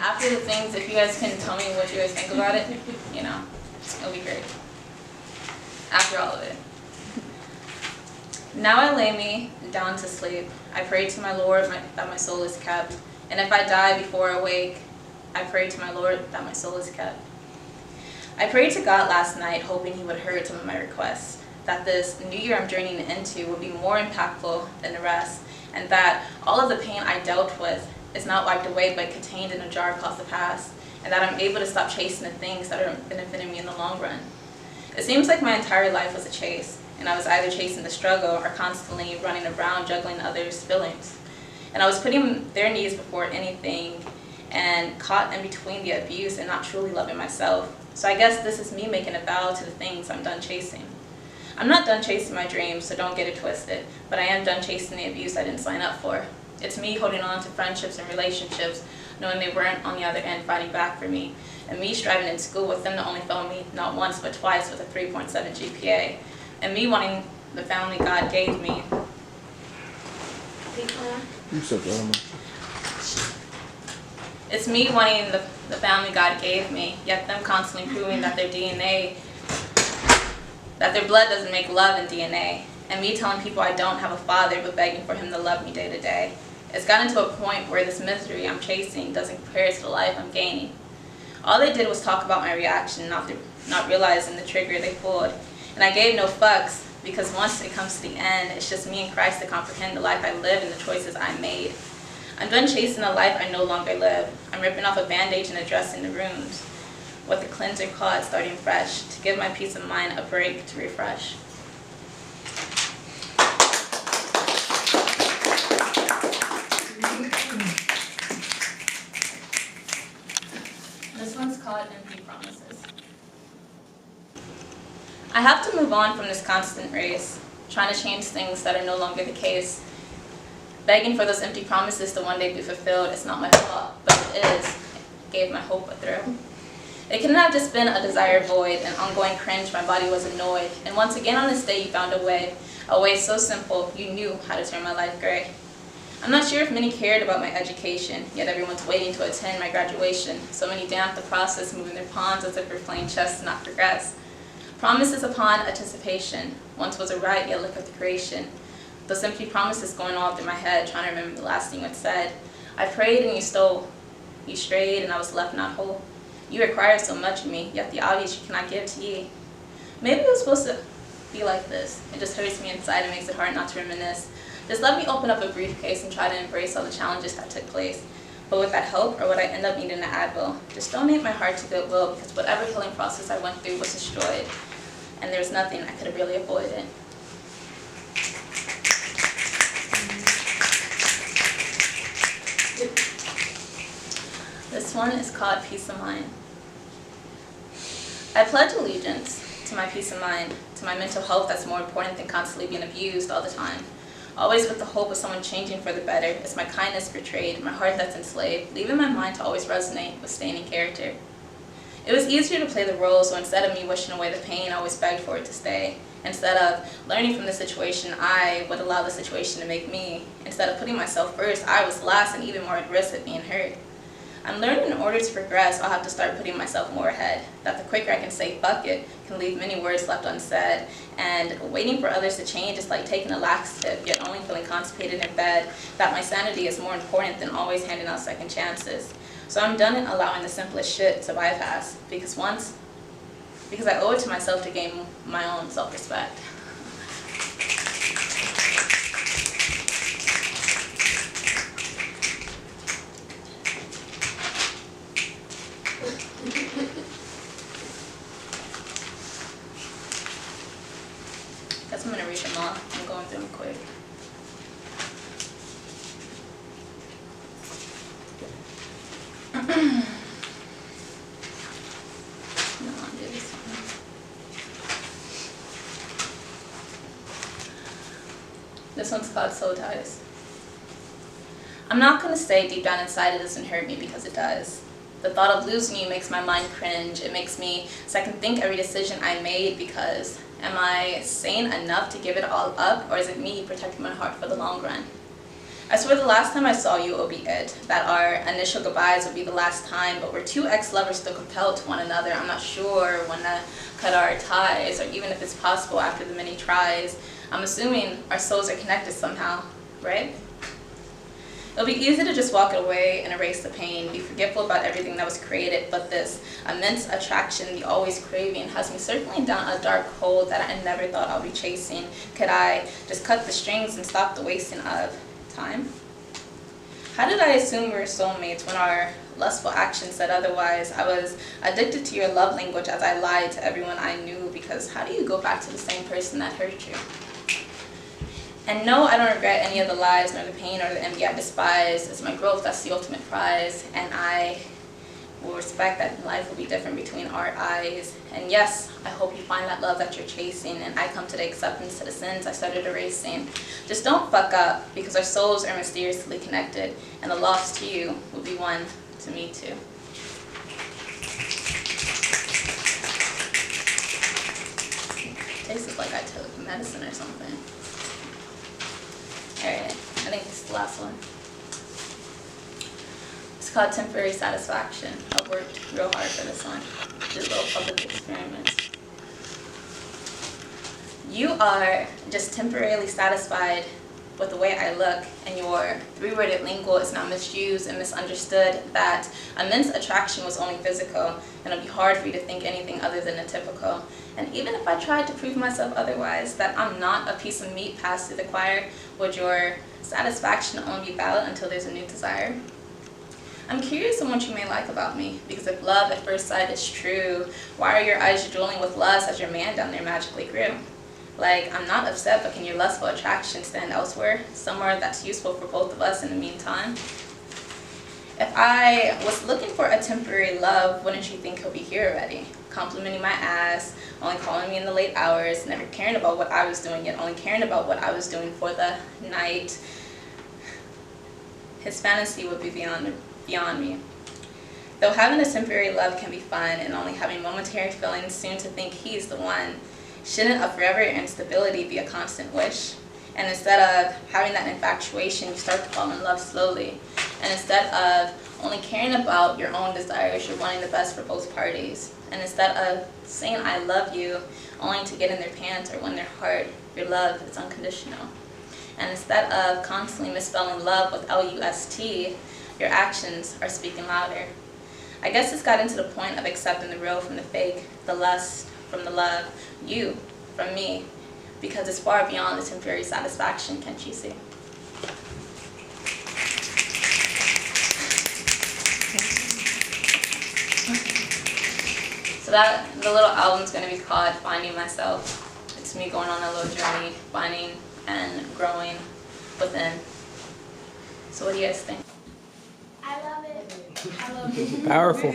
after the things, if you guys can tell me what you guys think about it, it'll be great. After all of it. Now I lay me down to sleep. I pray to my Lord that my soul is kept. And if I die before I wake, I pray to my Lord that my soul is kept. I prayed to God last night, hoping He would hear some of my requests, that this new year I'm journeying into will be more impactful than the rest, and that all of the pain I dealt with is not wiped away but contained in a jar called the past, and that I'm able to stop chasing the things that are benefiting me in the long run. It seems like my entire life was a chase, and I was either chasing the struggle or constantly running around juggling others' feelings. And I was putting their needs before anything and caught in between the abuse and not truly loving myself. So I guess this is me making a vow to the things I'm done chasing. I'm not done chasing my dreams, so don't get it twisted, but I am done chasing the abuse I didn't sign up for. It's me holding on to friendships and relationships, knowing they weren't on the other end fighting back for me, and me striving in school with them to only fail me not once but twice with a 3.7 GPA, and me wanting the family God gave me. It's me wanting the family God gave me, yet them constantly proving that their DNA, that their blood doesn't make love in DNA, and me telling people I don't have a father but begging for Him to love me day to day. It's gotten to a point where this misery I'm chasing doesn't compare to the life I'm gaining. All they did was talk about my reaction, not realizing the trigger they pulled. And I gave no fucks, because once it comes to the end, it's just me and Christ to comprehend the life I live and the choices I made. I'm done chasing a life I no longer live. I'm ripping off a bandage and addressing the wounds with a cleanser called starting fresh, to give my peace of mind a break to refresh. This one's called Empty Promises. I have to move on from this constant race, trying to change things that are no longer the case. Begging for those empty promises to one day be fulfilled is not my fault, but it is. It gave my hope a thrill. It couldn't have just been a desire void, an ongoing cringe, my body was annoyed. And once again on this day you found a way so simple, you knew how to turn my life gray. I'm not sure if many cared about my education, yet everyone's waiting to attend my graduation. So many damp the process, moving their pawns as if we're playing chess to not progress. Promises upon anticipation, once was a right, yet look at the creation. Those empty promises going all through my head, trying to remember the last thing it said. I prayed and you stole. You strayed and I was left not whole. You require so much of me, yet the obvious you cannot give to ye. Maybe it was supposed to be like this. It just hurts me inside and makes it hard not to reminisce. Just let me open up a briefcase and try to embrace all the challenges that took place. But would that help, or would I end up needing an Advil? Just donate my heart to Goodwill, because whatever healing process I went through was destroyed. And there's nothing I could have really avoided. This one is called Peace of Mind. I pledge allegiance to my peace of mind, to my mental health that's more important than constantly being abused all the time. Always with the hope of someone changing for the better. It's my kindness betrayed, my heart that's enslaved, leaving my mind to always resonate with staying in character. It was easier to play the role, so instead of me wishing away the pain, I always begged for it to stay. Instead of learning from the situation, I would allow the situation to make me. Instead of putting myself first, I was last and even more at risk of being hurt. I'm learning in order to progress, I'll have to start putting myself more ahead. That the quicker I can say fuck it, can leave many words left unsaid. And waiting for others to change is like taking a laxative, yet only feeling constipated in bed. That my sanity is more important than always handing out second chances. So I'm done allowing the simplest shit to bypass, because I owe it to myself to gain my own self-respect. Guess I'm gonna read them all. I'm going through them quick. This one's called Soul Ties. I'm not going to say deep down inside it doesn't hurt me, because it does. The thought of losing you makes my mind cringe. It makes me second think every decision I made, because am I sane enough to give it all up, or is it me protecting my heart for the long run? I swear the last time I saw you, it would be it. That our initial goodbyes would be the last time, but we're two ex-lovers still compelled to one another. I'm not sure when to cut our ties, or even if it's possible after the many tries. I'm assuming our souls are connected somehow, right? It'll be easy to just walk away and erase the pain, be forgetful about everything that was created, but this immense attraction, the always craving, has me circling down a dark hole that I never thought I'd be chasing. Could I just cut the strings and stop the wasting of time? How did I assume we were soulmates when our lustful actions said otherwise? I was addicted to your love language as I lied to everyone I knew, because how do you go back to the same person that hurt you? And no, I don't regret any of the lies, nor the pain, or the envy I despise. It's my growth that's the ultimate prize, and I will respect that life will be different between our eyes. And yes, I hope you find that love that you're chasing, and I come to the acceptance to the sins I started erasing. Just don't fuck up, because our souls are mysteriously connected, and the loss to you will be one to me too. Tastes like I took medicine or something. Alright, I think this is the last one. It's called Temporary Satisfaction. I've worked real hard for this one. Just little public experiments. You are just temporarily satisfied with the way I look, and your three-worded lingo is now misused and misunderstood, that immense attraction was only physical, and it'll be hard for you to think anything other than a typical. And even if I tried to prove myself otherwise, that I'm not a piece of meat passed through the choir, would your satisfaction only be valid until there's a new desire? I'm curious on what you may like about me, because if love at first sight is true, why are your eyes drooling with lust as your man down there magically grew? Like, I'm not upset, but can your lustful attraction stand elsewhere, somewhere that's useful for both of us in the meantime? If I was looking for a temporary love, wouldn't you think he'll be here already? Complimenting my ass, only calling me in the late hours, never caring about what I was doing, yet only caring about what I was doing for the night. His fantasy would be beyond me. Though having a temporary love can be fun, and only having momentary feelings soon to think he's the one, shouldn't a forever instability be a constant wish? And instead of having that infatuation, you start to fall in love slowly. And instead of only caring about your own desires, you're wanting the best for both parties. And instead of saying I love you only to get in their pants or win their heart, your love is unconditional. And instead of constantly misspelling love with L-U-S-T, your actions are speaking louder. I guess it's gotten to the point of accepting the real from the fake, the lust from the love, you from me, because it's far beyond the temporary satisfaction, can't you see? So the little album's going to be called Finding Myself. It's me going on a little journey, finding and growing within. So what do you guys think? I love it. I love it. Powerful.